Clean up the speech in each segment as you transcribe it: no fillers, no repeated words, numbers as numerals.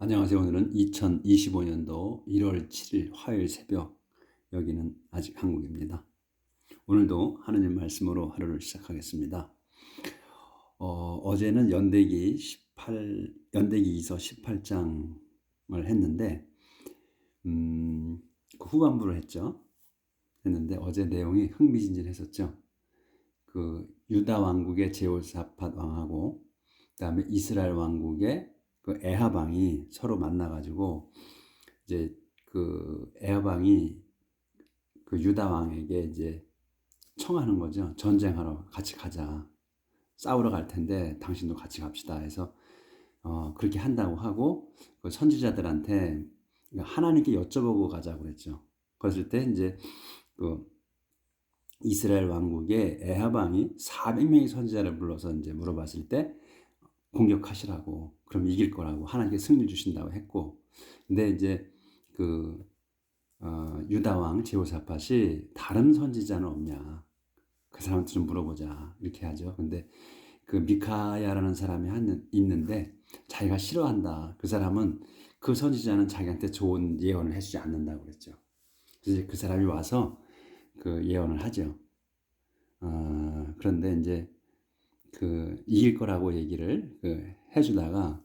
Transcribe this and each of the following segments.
안녕하세요. 오늘은 2025년도 1월 7일 화요일 새벽, 여기는 아직 한국입니다. 오늘도 하느님 말씀으로 하루를 시작하겠습니다. 어제는 연대기 이서 18장을 했는데, 그 후반부를 했는데 어제 내용이 흥미진진했었죠. 그 유다 왕국의 제호사밧 왕하고 그다음에 이스라엘 왕국의 그 에하 왕이 서로 만나가지고 이제 그 에하 왕이 그 유다 왕에게 이제 청하는 거죠. 전쟁하러 같이 가자. 싸우러 갈 텐데 당신도 같이 갑시다 해서 그렇게 한다고 하고 그 선지자들한테 하나님께 여쭤보고 가자고 그랬죠. 그랬을 때 이제 그 이스라엘 왕국의 에하 왕이 400명의 선지자를 불러서 이제 물어봤을 때 공격하시라고, 그럼 이길 거라고, 하나님께 승리 주신다고 했고, 근데 이제 그 유다 왕 제호사밧이 다른 선지자는 없냐, 그 사람한테 좀 물어보자, 이렇게 하죠. 근데 그 미카야라는 사람이 있는데 자기가 싫어한다. 그 사람은, 그 선지자는 자기한테 좋은 예언을 해주지 않는다고 그랬죠. 그래서 그 사람이 와서 그 예언을 하죠. 그런데 이제 그 이길 거라고 얘기를 해주다가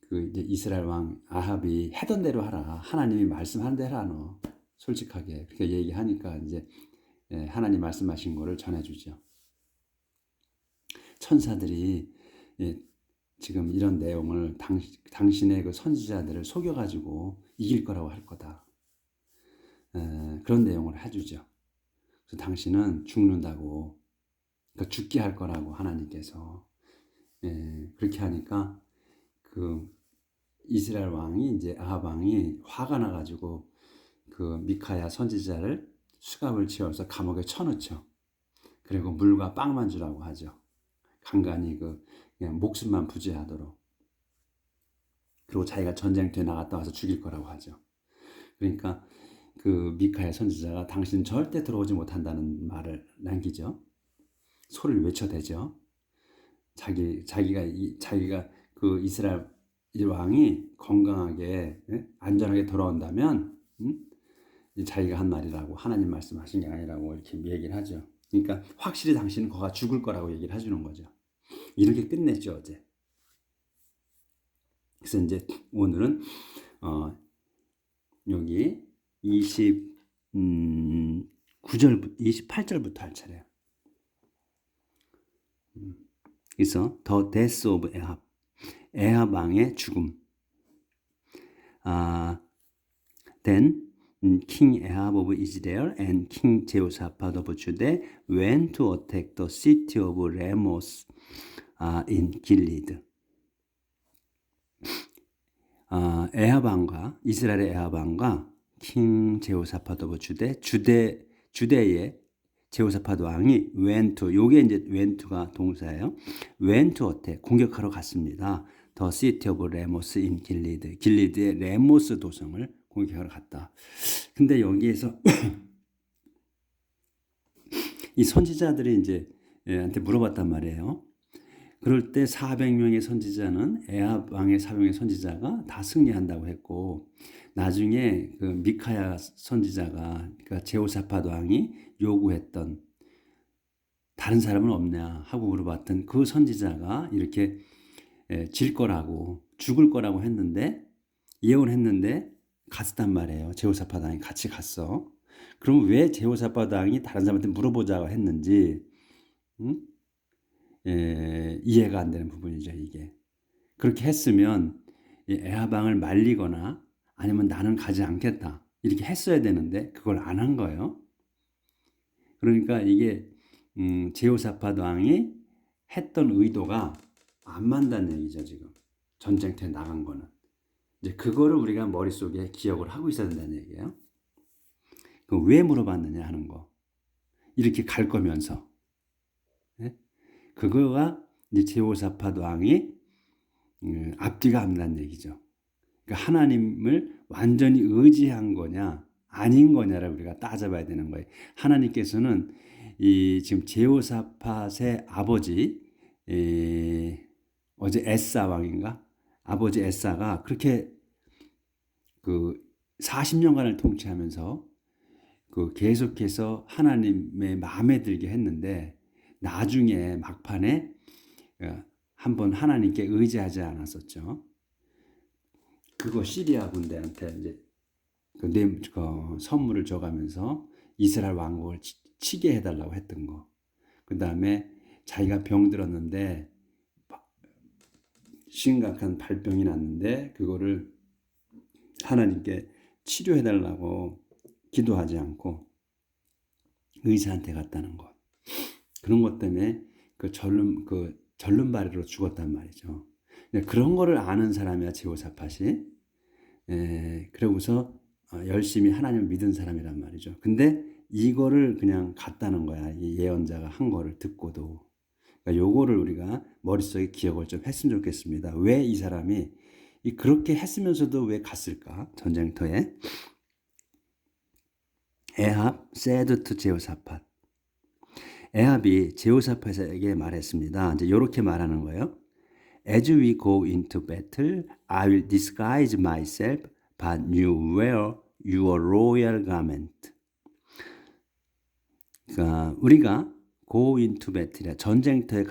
그 이제 이스라엘 왕 아합이 하던 대로 하라. 하나님이 말씀하는 대로 하라. 너 솔직하게 그렇게 얘기하니까 이제 하나님 말씀하신 거를 전해주죠. 천사들이 지금 이런 내용을 당신의 그 선지자들을 속여가지고 이길 거라고 할 거다. 그런 내용을 해주죠. 그래서 당신은 죽는다고, 그러니까 죽게 할 거라고 하나님께서 그렇게 하니까 그 이스라엘 왕이 이제 아합 왕이 화가 나가지고 그 미카야 선지자를 수갑을 지어서 감옥에 쳐넣죠. 그리고 물과 빵만 주라고 하죠. 간간히 그냥 목숨만 부지하도록. 그리고 자기가 전쟁터에 나갔다 와서 죽일 거라고 하죠. 그러니까 그 미카야 선지자가 당신 절대 들어오지 못한다는 말을 남기죠. 소리를 외쳐대죠. 자기가 그 이스라엘 왕이 건강하게 안전하게 돌아온다면 자기가 한 말이라고, 하나님 말씀하신 게 아니라고 이렇게 얘기를 하죠. 그러니까 확실히 당신은 거가 죽을 거라고 얘기를 해주는 거죠. 이렇게 끝냈죠 어제. 그래서 이제 오늘은 여기 28절부터 할 차례야. 그래서 The Death of Ahab, 에합 왕의 죽음. Then King Ahab of Israel and King Jehoshaphat of Judah went to attack the city of Ramoth in Gilead. 에합 왕과 이스라엘의 에합 왕과 킹 제호사밧 오브 주대의 제호사밧 왕이 went, 요게 이제 went가 동사예요. went to attack, 공격하러 갔습니다. The city of Ramoth in Gilead, 길리드의 레모스 도성을 공격하러 갔다. 근데 여기에서 이 선지자들이 이제 한테 물어봤단 말이에요. 그럴 때 400명의 선지자는 에합 왕의 400명의 선지자가 다 승리한다고 했고, 나중에 그 미카야 선지자가, 그러니까 제호사밧 왕이 요구했던 다른 사람은 없냐 하고 물어봤던 그 선지자가 이렇게 질 거라고, 죽을 거라고 했는데, 예언했는데 갔단 말이에요. 제호사밧 왕이 같이 갔어. 그럼 왜 제호사밧 왕이 다른 사람한테 물어보자고 했는지 이해가 안 되는 부분이죠, 이게. 그렇게 했으면 에합 왕을 말리거나 아니면 나는 가지 않겠다 이렇게 했어야 되는데 그걸 안 한 거예요. 그러니까 이게 제호사밧 왕이 했던 의도가 안 맞다는 얘기죠. 지금 전쟁터에 나간 거는 이제 그거를 우리가 머릿속에 기억을 하고 있어야 된다는 얘기예요. 그 왜 물어봤느냐 하는 거, 이렇게 갈 거면서 그거가 이제 제호사밧 왕이 앞뒤가 안 나는 얘기죠. 그러니까 하나님을 완전히 의지한 거냐 아닌 거냐를 우리가 따져봐야 되는 거예요. 하나님께서는 이 지금 제호사밧의 아버지 어제 에사 왕인가 아버지 에사가 그렇게 그 40년간을 통치하면서 그 계속해서 하나님의 마음에 들게 했는데 나중에 막판에 한번 하나님께 의지하지 않았었죠. 그거 시리아 군대한테 이제 그 선물을 줘가면서 이스라엘 왕국을 치게 해달라고 했던 거. 그 다음에 자기가 병들었는데 심각한 발병이 났는데 그거를 하나님께 치료해달라고 기도하지 않고 의사한테 갔다는 것. 그런 것 때문에 그 절름발이로 죽었단 말이죠. 그런 거를 아는 사람이야 제호사팟이. 그러고서 열심히 하나님을 믿은 사람이란 말이죠. 근데 이거를 그냥 갔다는 거야. 이 예언자가 한 거를 듣고도. 그러니까 요거를 우리가 머릿속에 기억을 좀 했으면 좋겠습니다. 왜 이 사람이 그렇게 했으면서도 왜 갔을까? 전쟁터에. 에합 said to 제호사팟. 에합이 제호사팟에게 말했습니다. 이제 이렇게 말하는 거예요. As we go into battle, I will disguise myself, but you wear your royal garment. 그러니까 우리가 go into battle, 전쟁터에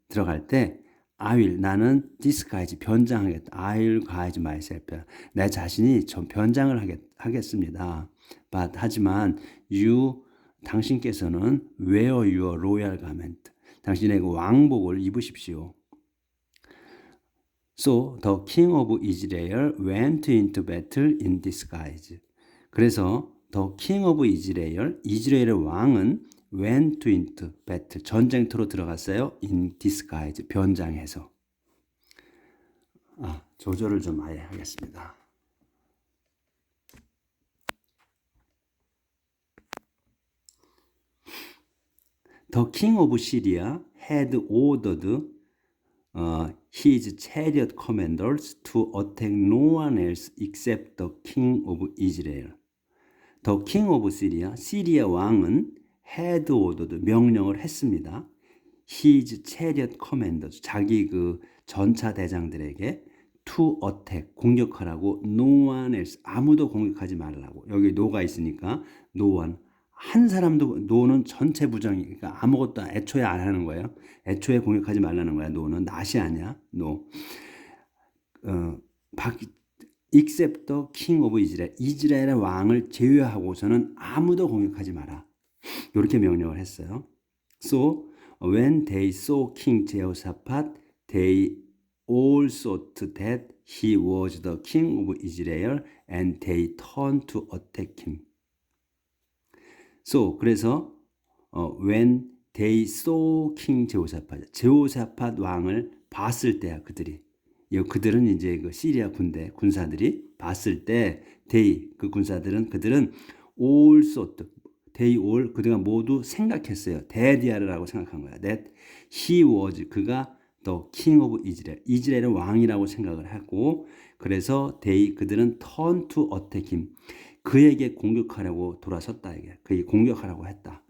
들어갈 때, I will, 나는 disguise, 변장하겠다. I will guise myself. 내 자신이 좀 변장을 하겠습니다. But, 하지만, 당신께서는 wear your royal garment. 당신의 그 왕복을 입으십시오. So the king of Israel went into battle in disguise. 그래서 the king of Israel, 이스라엘의 왕은 went into battle, 전쟁터로 들어갔어요. in disguise, 변장해서. 조절을 좀 아예 하겠습니다. The king of Syria had ordered his chariot commanders to attack no one else except the king of Israel. The king of Syria, 시리아 왕은 had ordered, 명령을 했습니다. His chariot commanders, 자기 그 전차 대장들에게 to attack, 공격하라고 no one else, 아무도 공격하지 말라고. 여기 no가 있으니까 no one, 한 사람도, no는 전체 부정이, 그러니까 아무것도 애초에 안 하는 거예요. 애초에 공격하지 말라는 거야. no는 낫이 아니야. no. except the king of Israel, 이스라엘의 왕을 제외하고서는 아무도 공격하지 마라. 이렇게 명령을 했어요. So when they saw King Jehoshaphat, they all thought that he was the king of Israel, and they turned to attack him. So 그래서 when they saw King Jehoshaphat, 제호사팟 왕을 봤을 때야 그들은 이제 그 시리아 군사들이 봤을 때 그들은 all thought, they all, 그들가 모두 생각했어요. 대디아르라고 생각한 거야. That he was, 그가 the king of Israel, 이스라엘의 왕이라고 생각을 하고, 그래서 그들은 turn to attack him, 그에게 공격하려고 돌아섰다. 그에게 공격하려고 했다.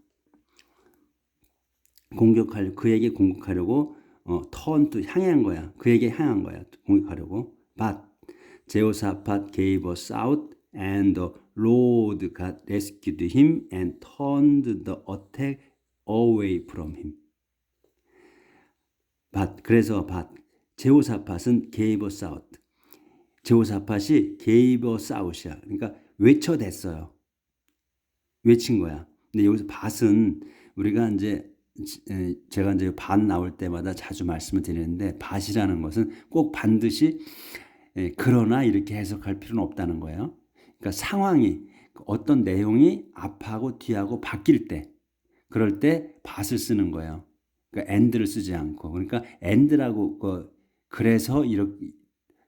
그에게 공격하려고 turn to, 향한 거야. 그에게 향한 거야. 공격하려고. But Jehoshaphat gave a shout, and the Lord God rescued him and turned the attack away from him. 그래서 제호사팟은 gave a shout. 제호사팟이 gave a shout이야. 그러니까 외쳐댔어요. 외친 거야. 근데 여기서 밭은 우리가 제가 밭 나올 때마다 자주 말씀을 드리는데, 밭이라는 것은 꼭 반드시 그러나 이렇게 해석할 필요는 없다는 거예요. 그러니까 상황이, 어떤 내용이 앞하고 뒤하고 바뀔 때, 그럴 때 밭을 쓰는 거예요. 그러니까 and를 쓰지 않고. 그러니까 and라고 그래서 이렇게,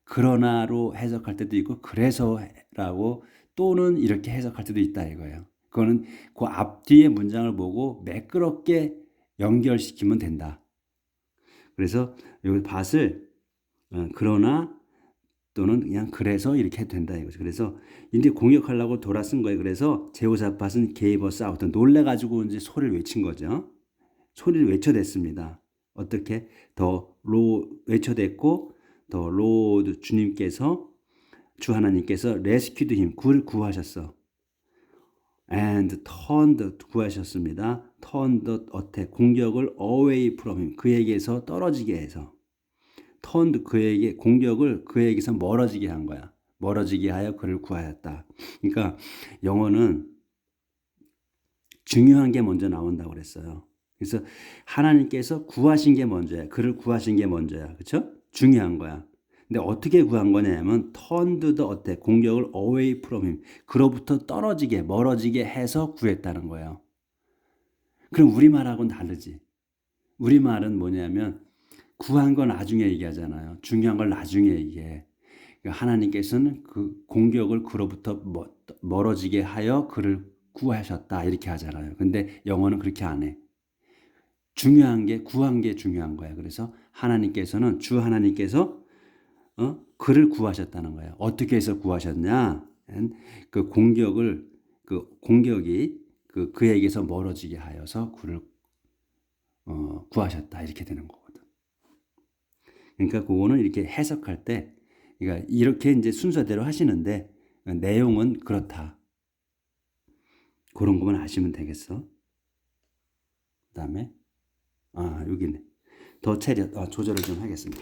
그러나로 해석할 때도 있고 그래서라고 또는 이렇게 해석할 때도 있다 이거예요. 그거는 그 앞뒤의 문장을 보고 매끄럽게 연결시키면 된다. 그래서 여기 밭을 그러나 또는 그냥 그래서 이렇게 해도 된다 이거죠. 그래서 이제 공격하려고 돌아선 거예요. 그래서 제호사팟은 gave a shout, 놀래가지고 이제 소리를 외친 거죠. 소리를 외쳐댔습니다. 어떻게? 더 외쳐댔고 The Lord 주님께서 주 하나님께서 rescued him 그를 구하셨어. And turned 구하셨습니다. turned attack 공격을 away from him 그에게서 떨어지게 해서 turned 그에게 공격을 그에게서 멀어지게 한 거야. 멀어지게 하여 그를 구하였다. 그러니까 영어는 중요한 게 먼저 나온다고 그랬어요. 그래서 하나님께서 구하신 게 먼저야. 그를 구하신 게 먼저야. 그렇죠? 중요한 거야. 근데 어떻게 구한 거냐면 turned the attack 공격을 away from him 그로부터 떨어지게 멀어지게 해서 구했다는 거예요. 그럼 우리말하고는 다르지. 우리말은 뭐냐면 구한 건 나중에 얘기하잖아요. 중요한 걸 나중에 얘기해. 하나님께서는 그 공격을 그로부터 멀어지게 하여 그를 구하셨다 이렇게 하잖아요. 근데 영어는 그렇게 안 해. 중요한 게 구한 게 중요한 거야. 그래서 하나님께서는 주 하나님께서 그를 구하셨다는 거예요. 어떻게 해서 구하셨냐? 그 공격이 그에게서 멀어지게 하여서 그를 구하셨다 이렇게 되는 거거든. 그러니까 그거는 이렇게 해석할 때, 그러니까 이렇게 이제 순서대로 하시는데 내용은 그렇다. 그런 것만 아시면 되겠어. 그다음에 여기네. 더 체력 조절을 좀 하겠습니다.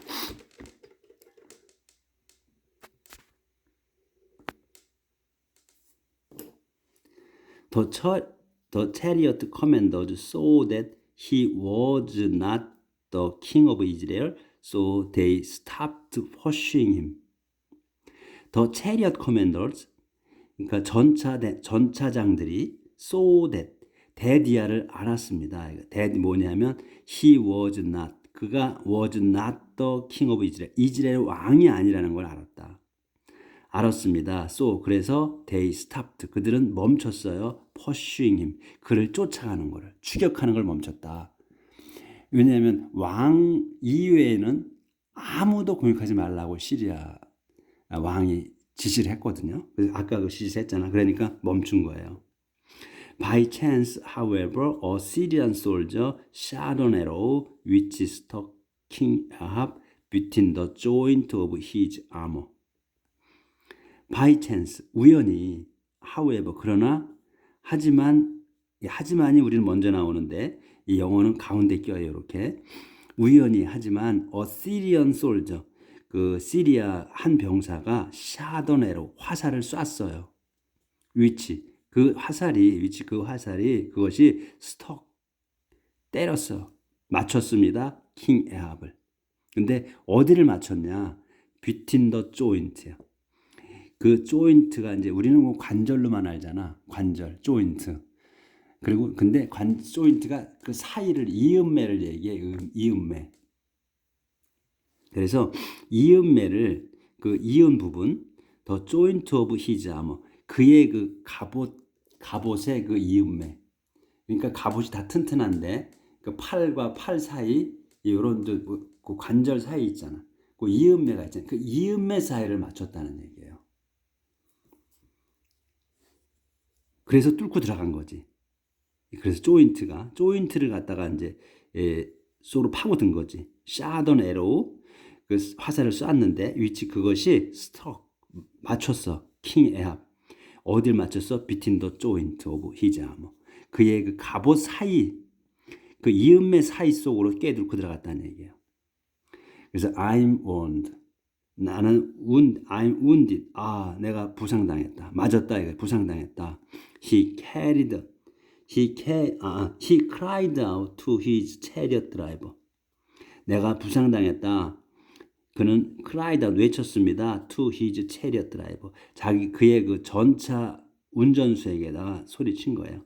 The chariot commanders saw that he was not the king of Israel, so they stopped pursuing him. The chariot commanders, 그러니까 전차장들이 saw that, 대디아를 알았습니다. that 뭐냐면 he was not, 그가 was not the king of Israel, 이스라엘 왕이 아니라는 걸 알았습니다. So 그래서 they stopped, 그들은 멈췄어요. pursuing him, 그를 쫓아가는 거를, 추격하는 걸 멈췄다. 왜냐하면 왕 이외에는 아무도 공격하지 말라고 시리아 왕이 지시를 했거든요. 그래서 아까 그 지시했잖아. 그러니까 멈춘 거예요. By chance, however, a Syrian soldier shot an arrow which struck King Ahab between the joint of his armor. By chance, 우연히, however, 그러나, 하지만이 우리는 먼저 나오는데 이 영어는 가운데 껴요. 이렇게 우연히 하지만 a Syrian soldier, 그 시리아 한 병사가 shot an arrow, 화살을 쐈어요. 그 화살이 그것이 스톡 때렸어. 맞췄습니다. 킹 에합을. 근데 어디를 맞췄냐? between the joint야. 그 조인트가 이제 우리는 뭐 관절로만 알잖아. 관절, 조인트. 그리고 근데 조인트가 그 사이를 이음매를 얘기해. 이음매. 그래서 이음매를 그 이음 부분 더 조인트 오브 히즈 아머 그의 그 갑옷의 그 이음매. 그러니까 갑옷이 다 튼튼한데 그 팔과 팔 사이 이런 그 관절 사이 있잖아. 그 이음매가 있잖아. 그 이음매 사이를 맞췄다는 얘기예요. 그래서 뚫고 들어간 거지. 그래서 조인트를 갖다가 이제 쏘로 파고든 거지. 샤던 에로우 그 화살을 쐈는데 그것이 스톡 맞췄어. 킹 에합 어딜 맞췄어? between the joint of his armor. 그의 그 갑옷 사이 그 이음매 사이 속으로 꿰뚫고 들어갔다는 얘기예요. 그래서 I'm wounded. I'm wounded. 내가 부상당했다. 맞았다. 이거 부상당했다. He cried out to his chariot driver. 내가 부상당했다. 그는 cried out 외쳤습니다. to his chariot driver. 그의 그 전차 운전수에게다가 소리친 거예요.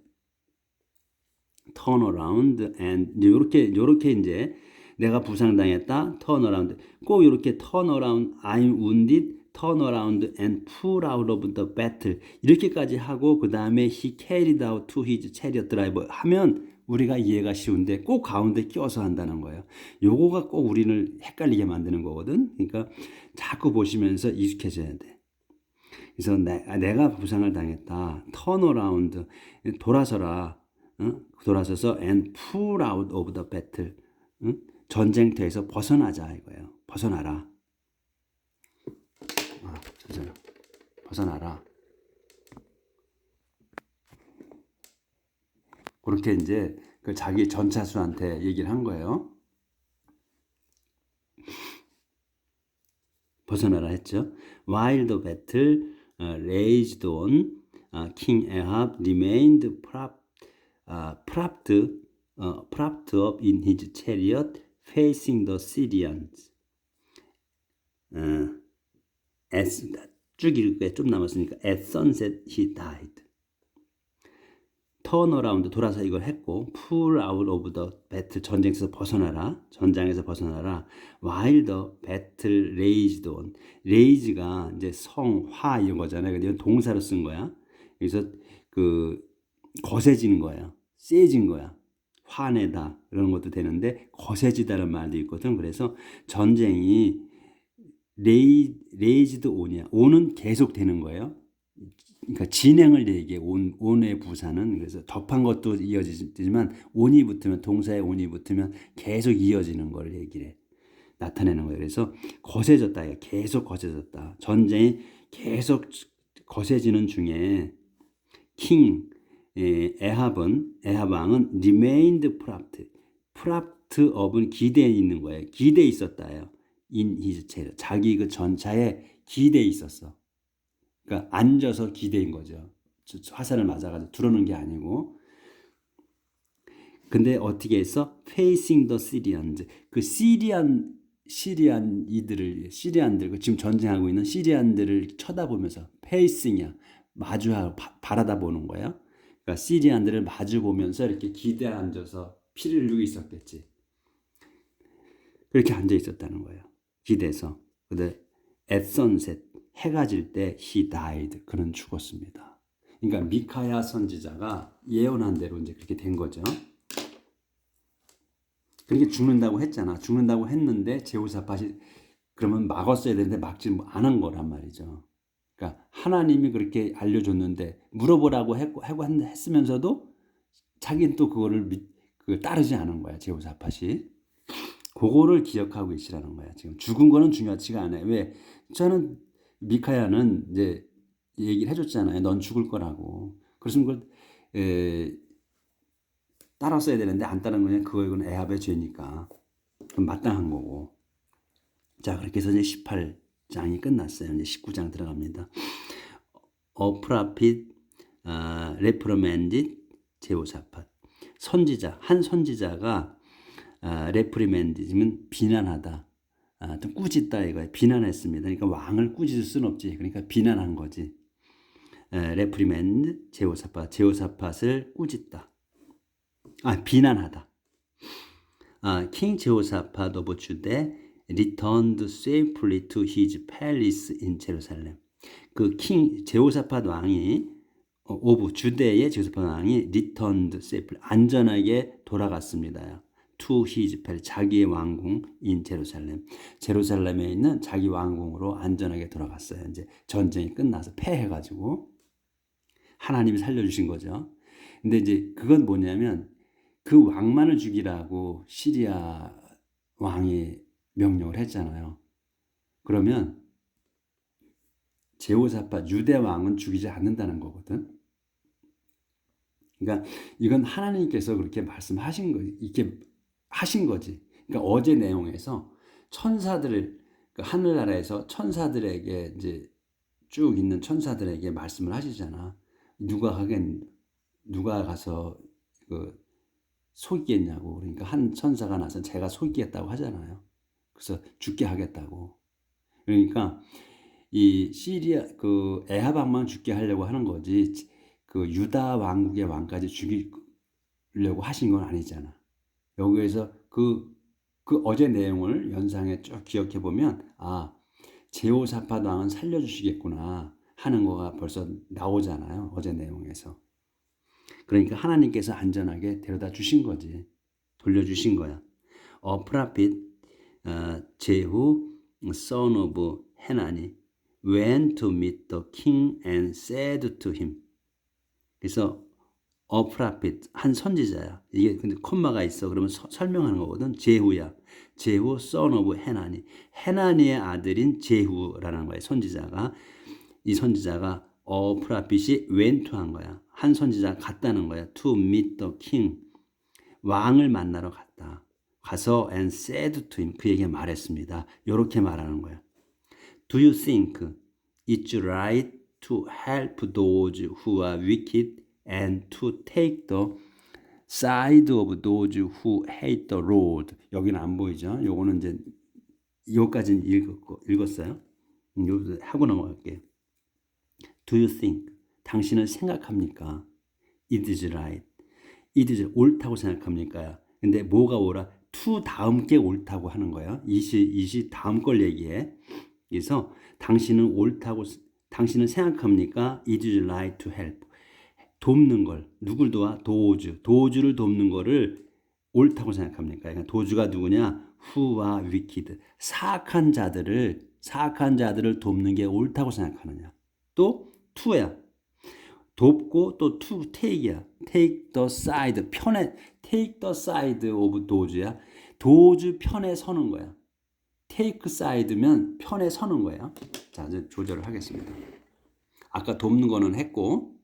turn around and 요렇게 이제 내가 부상당했다. turn around. 꼭 이렇게 turn around, I'm wounded, turn around and pull out of the battle. 이렇게까지 하고 그 다음에 he carried out to his chariot driver 하면 우리가 이해가 쉬운데 꼭 가운데 끼워서 한다는 거예요. 요거가 꼭 우리를 헷갈리게 만드는 거거든. 그러니까 자꾸 보시면서 익숙해져야 돼. 그래서 내가 부상을 당했다. turn around. 돌아서라. 돌아서서 and pull out of the battle. 전쟁터에서 벗어나자 이거예요. 벗어나라. 벗어나라. 그렇게 이제 그 자기 전차수한테 얘기를 한 거예요. 벗어나라 했죠. While the battle raged on, King Ahab remained propped up in his chariot, facing the Syrians. 쭉 읽을게요. 좀 남았으니까. At sunset he died. turn around 돌아서 이걸 했고 pull out of the battle 전쟁에서 벗어나라. 전장에서 벗어나라. while the battle raged on. rage가 이제 성화 이런 거잖아요. 근데 이건 동사로 쓴 거야. 그래서 그 거세지는 거야. 세진 거야. 화내다 이런 것도 되는데 거세지다라는 말도 있거든. 그래서 전쟁이 레이즈드 온이야. 온은 계속 되는 거예요. 그러니까 진행을 얘기해. 온의 부사는 그래서 덮한 것도 이어지지만 온이 붙으면 동사에 온이 붙으면 계속 이어지는 걸 얘기를 해. 나타내는 거예요. 그래서 거세졌다. 계속 거세졌다. 전쟁이 계속 거세지는 중에 킹 에합 왕은 remained propped up은 기대에 있는 거예요. 기대에 있었다요. in his chariot. 자기 그 전차에 기대에 있었어. 그러니까 앉아서 기대인 거죠. 화살을 맞아가지고 들어오는 게 아니고. 근데 어떻게 했어? Facing the Syrians. 그 시리안들 지금 전쟁하고 있는 시리안들을 쳐다보면서 facing이야. 마주하고 바라다 보는 거예요. 그러니까 시리안들을 마주 보면서 이렇게 기대에 앉아서 피를 흘리고 있었겠지. 그렇게 앉아 있었다는 거예요. 기대서. 근데 at sunset 해가 질 때 he died. 그는 죽었습니다. 그러니까 미카야 선지자가 예언한 대로 이제 그렇게 된 거죠. 그렇게 죽는다고 했잖아. 죽는다고 했는데 제호사밧이 그러면 막았어야 되는데 막지 안 한 거란 말이죠. 그러니까 하나님이 그렇게 알려줬는데 물어보라고 했으면서도 자기는 또 그거를 따르지 않은 거야. 제호사밧이. 그거를 기억하고 있으라는 거야. 지금 죽은 거는 중요하지가 않아요. 왜? 저는 미카야는 이제 얘기를 해줬잖아요. 넌 죽을 거라고. 그래서 그걸 따랐어야 되는데 안 따른 거냐? 그건 애합의 죄니까. 그럼 마땅한 거고. 자, 그렇게 해서 이제 18장이 끝났어요. 이제 19장 들어갑니다. A prophet reprimanded 제호사밧. 선지자, 한 선지자가 reprimand면 비난하다. 좀 꾸짖다 이거예요. 비난했습니다. 그러니까 왕을 꾸짖을 수는 없지. 그러니까 비난한 거지. reprimand 제호사밧을 꾸짖다. 비난하다. King 제호사밧 of Judah returned safely to his palace in Jerusalem. 그 king 제호사밧 왕이 오브 주대의 제호사밧 왕이 returned safely 안전하게 돌아갔습니다. to his palace 자기의 왕궁 in Jerusalem. 제루살렘에 있는 자기 왕궁으로 안전하게 돌아갔어요. 이제 전쟁이 끝나서 패해가지고 하나님이 살려주신 거죠. 근데 이제 그건 뭐냐면 그 왕만을 죽이라고 시리아 왕이 명령을 했잖아요. 그러면 제호사밧 유대 왕은 죽이지 않는다는 거거든. 그러니까 이건 하나님께서 그렇게 말씀하신 거, 이렇게 하신 거지. 그러니까 어제 내용에서 천사들을 하늘나라에서 천사들에게 이제 쭉 있는 천사들에게 말씀을 하시잖아. 누가 가서 속이겠냐고. 그러니까 한 천사가 나서 제가 속이겠다고 하잖아요. 그래서 죽게 하겠다고. 그러니까 이 시리아 에합 왕만 죽게 하려고 하는 거지. 유다 왕국의 왕까지 죽이려고 하신 건 아니잖아. 여기에서 그 어제 내용을 연상해 쭉 기억해 보면 제호사밧 왕은 살려주시겠구나 하는 거가 벌써 나오잖아요. 어제 내용에서. 그러니까 하나님께서 안전하게 데려다 주신 거지. 돌려주신 거야. A prophet 제후 son of 해나니 went to meet the king and said to him. 그래서 a prophet 한 선지자야. 이게 근데 콤마가 있어. 그러면 설명하는 거거든. 제후야. 제후 son of 해나니. 해나니의 아들인 제후라는 거예요. 선지자가 이 선지자가 프라핏이 went 한 거야. 한 선지자가 갔다는 거야. to meet the king. 왕을 만나러 갔다. 가서 and said to him. 그에게 말했습니다. 이렇게 말하는 거야. Do you think it's right to help those who are wicked and to take the side of those who hate the Lord? 여기는 안 보이죠? 요거는 이제 여기까지는 읽었어요. 여기서 하고 넘어갈게요. Do you think? 당신은 생각합니까? It is right. It is 옳다고 생각합니까? 근데 뭐가 옳아? to 다음 게 옳다고 하는 거예요. 이시 다음 걸 얘기해. 그래서 당신은 옳다고 당신은 생각합니까? It is right to help. 돕는 걸 누굴 도와? 도주를 돕는 거를 옳다고 생각합니까? 그러니까 도주가 누구냐? Who are wicked. 사악한 자들을 돕는 게 옳다고 생각하느냐? 또 to야. 돕고 또 to take이야. take the side. take the side of do주야. 도주 편에 서는 거야. take side면 편에 서는 거예요. 자, 이제 조절을 하겠습니다. 아까 돕는 거는 했고,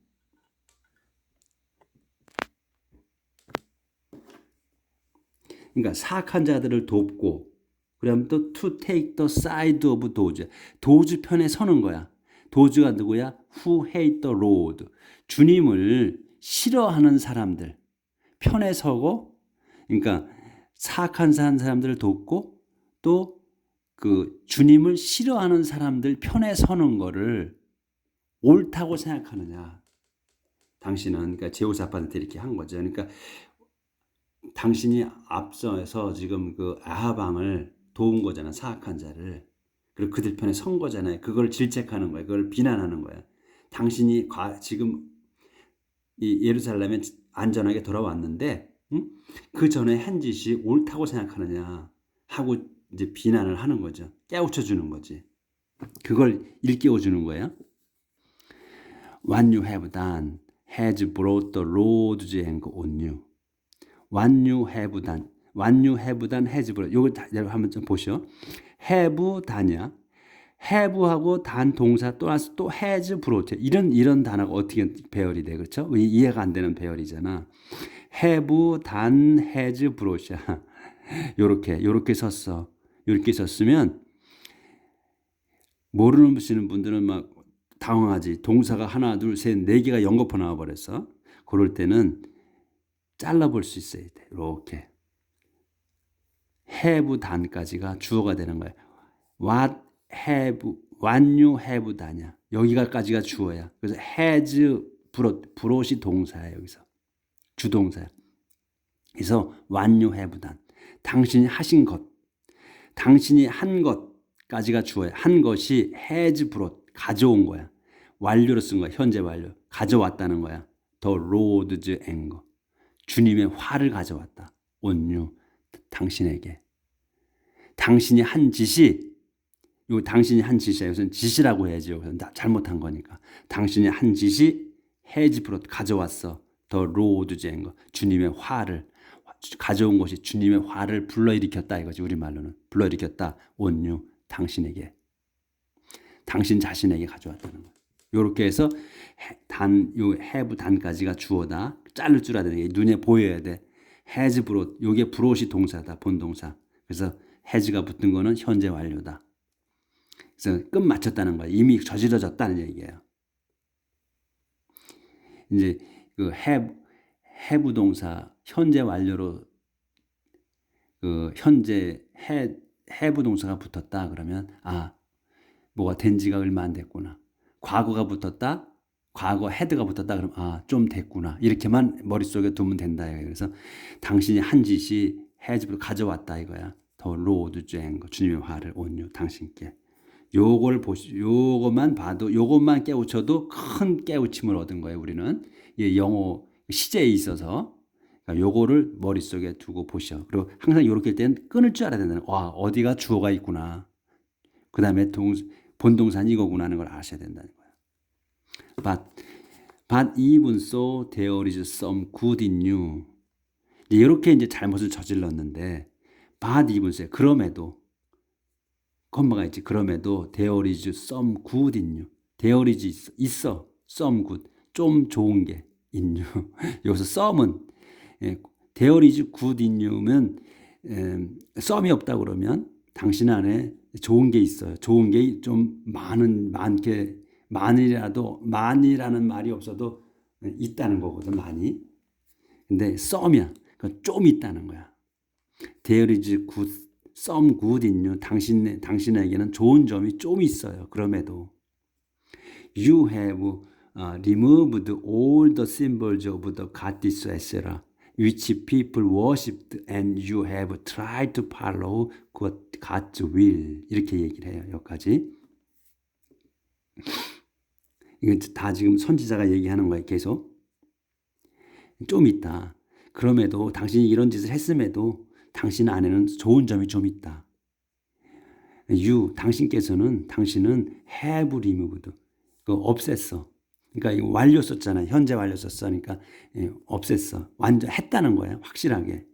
그러니까 사악한 자들을 돕고, 그러면 또 to take the side of 도주. 도주 편에 서는 거야. 도주가 누구야? Who hate the Lord. 주님을 싫어하는 사람들 편에 서고, 그러니까 사악한 사람들을 돕고 또 그 주님을 싫어하는 사람들 편에 서는 거를 옳다고 생각하느냐. 당신은 그러니까 제호사밧한테 이렇게 한 거죠. 그러니까 당신이 앞서서 지금 그 아합 왕을 도운 거잖아. 사악한 자를. 그리고 그들 편에 선 거잖아요. 그걸 질책하는 거야. 그걸 비난하는 거야. 당신이 지금 이 예루살렘에 안전하게 돌아왔는데 그 전에 한 짓이 옳다고 생각하느냐 하고 이제 비난을 하는 거죠. 깨우쳐 주는 거지. 그걸 일깨워 주는 거예요. What you have done has brought the Lord's anger on you. What you have done has brought. 요거 한번 좀 보시오. have done이야. have하고 done 동사 또 has brought. 이런 단어가 어떻게 배열이 돼, 그렇죠? 이해가 안 되는 배열이잖아. have done has brought이야. 요렇게 썼어. 이렇게 썼으면 모르시는 분들은 막 당황하지. 동사가 하나, 둘, 셋, 네 개가 연거푸 나와버렸어. 그럴 때는 잘라볼 수 있어야 돼. 이렇게 have done까지가 주어가 되는 거야. what you have done이야. 여기가까지가 주어야. 그래서 has brought이 동사야. 여기서 주동사야. 그래서 what you have done. 당신이 하신 것. 당신이 한 것까지가 주어야. 한 것이 has brought. 가져온 거야. 완료로 쓴 거야. 현재 완료. 가져왔다는 거야. The Lord's anger. 주님의 화를 가져왔다. on you. 당신에게. 당신이 한 짓이 당신이 한 짓이야. 이것은 짓이라고 해야지. 여기서 잘못한 거니까. 당신이 한 짓이 has brought. 가져왔어. The Lord's anger. 주님의 화를. 가져온 것이 주님의 화를 불러일으켰다 이거지. 우리말로는 불러일으켰다. on you. 당신에게. 당신 자신에게 가져왔다는 거야. 이렇게 해서 요 have done까지가 주어다. 자를 줄 알아야 돼. 눈에 보여야 돼. has brought. 요게 brought이 동사다. 본동사. 그래서 has가 붙은 거는 현재 완료다. 그래서 끝 맞췄다는 거야. 이미 저질러졌다는 얘기예요. 이제 그 have 동사 현재 완료로 그 현재 have 동사가 붙었다 그러면 뭐가 된 지가 얼마 안 됐구나. 과거가 붙었다. 과거 had가 붙었다 그러면 좀 됐구나. 이렇게만 머릿속에 두면 된다. 그래서 당신이 한 짓이 has 가져왔다 이거야. The Lord's anger. 주님의 화를 on you. 당신께. 요것만 봐도 요것만 깨우쳐도 큰 깨우침을 얻은 거예요. 우리는 영어 시제에 있어서 요거를 머릿속에 두고 보셔. 그리고 항상 이렇게 할 때는 끊을 줄 알아야 된다는. 어디가 주어가 있구나. 그 다음에 본동사는 이거구나 하는 걸 아셔야 된다는 거야. But even so, there is some good in you. 이렇게 이제 잘못을 저질렀는데, but even so, 그럼에도, 콤마가 있지. 그럼에도 there is some good in you. there is 있어. some good. 좀 좋은 게 in you. 여기서 some은 there is good in you면 some이 없다 그러면 당신 안에 좋은 게 있어요. 좋은 게 좀 많게 많이라는 말이 없어도 있다는 거거든. 많이. 근데 some이야. 그러니까 좀 있다는 거야. there is good, some good in you. 당신에게는 좋은 점이 좀 있어요. 그럼에도 you have removed all the symbols of the goddess etc. which people worshipped and you have tried to follow God's will. 이렇게 얘기를 해요. 여기까지. 이건 다 지금 선지자가 얘기하는 거예요. 계속. 좀 있다. 그럼에도 당신이 이런 짓을 했음에도 당신 안에는 좋은 점이 좀 있다. 당신은 have removed. 없앴어. 그러니까 이거 완료 썼잖아요. 현재 완료 썼어. 그러니까 없앴어. 완전 했다는 거예요. 확실하게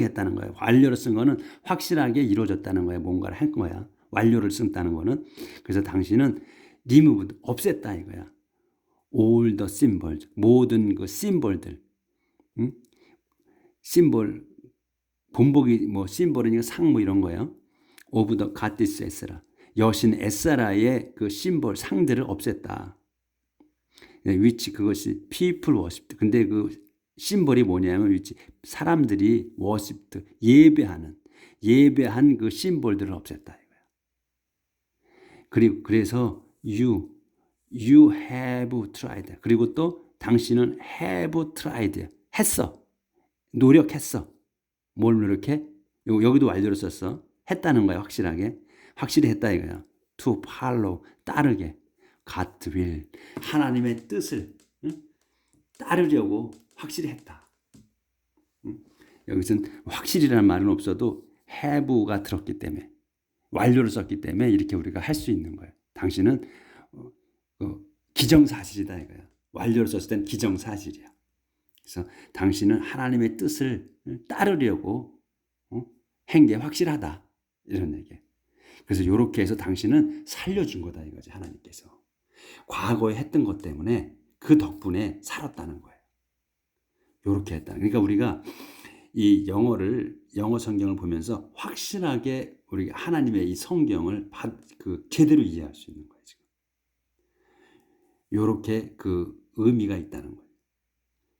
했다는 거예요. 완료를 쓴 거는 확실하게 이루어졌다는 거예요. 뭔가를 할 거야. 완료를 쓴다는 거는. 그래서 당신은 removed, 없앴다 이거야. all the symbols, 모든 그 심볼들. 심볼, 본보기 심볼이니까 상 이런 거예요. of the goddess 에스라. 여신 에스라의 그 심볼, 상들을 없앴다. which 그것이 people worshipped. 근데 그 심볼이 뭐냐면 which 사람들이 worshipped, 예배한 그 심볼들을 없앴다 이거야. 그래서 you have tried. 그리고 또 당신은 have tried. 했어. 노력했어. 뭘 노력해? 여기도 완료를 썼어. 했다는 거야. 확실히 했다 이거야. to follow, 따르게. God will, 하나님의 뜻을 따르려고 확실히 했다. 여기서는 확실이라는 말은 없어도 have가 들었기 때문에, 완료를 썼기 때문에 이렇게 우리가 할 수 있는 거예요. 당신은 기정사실이다 이거야. 완료를 썼을 땐 기정사실이야. 그래서 당신은 하나님의 뜻을 따르려고 한 게 확실하다. 이런 얘기예요. 그래서 이렇게 해서 당신은 살려준 거다 이거지, 하나님께서. 과거에 했던 것 때문에 그 덕분에 살았다는 거예요. 이렇게 했다. 그러니까 우리가 이 영어 성경을 보면서 확실하게 우리가 하나님의 이 성경을 제대로 이해할 수 있는 거예요. 지금. 이렇게 그 의미가 있다는 거예요.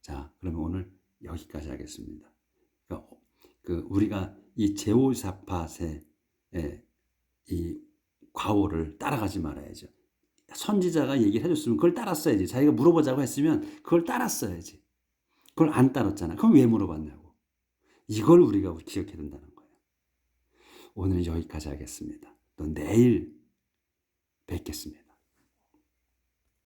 자, 그러면 오늘 여기까지 하겠습니다. 그러니까 우리가 이 제호사밧의 이 과오를 따라가지 말아야죠. 선지자가 얘기를 해줬으면 그걸 따랐어야지. 자기가 물어보자고 했으면 그걸 따랐어야지. 그걸 안 따랐잖아. 그럼 왜 물어봤냐고. 이걸 우리가 기억해야 된다는 거예요. 오늘은 여기까지 하겠습니다. 또 내일 뵙겠습니다.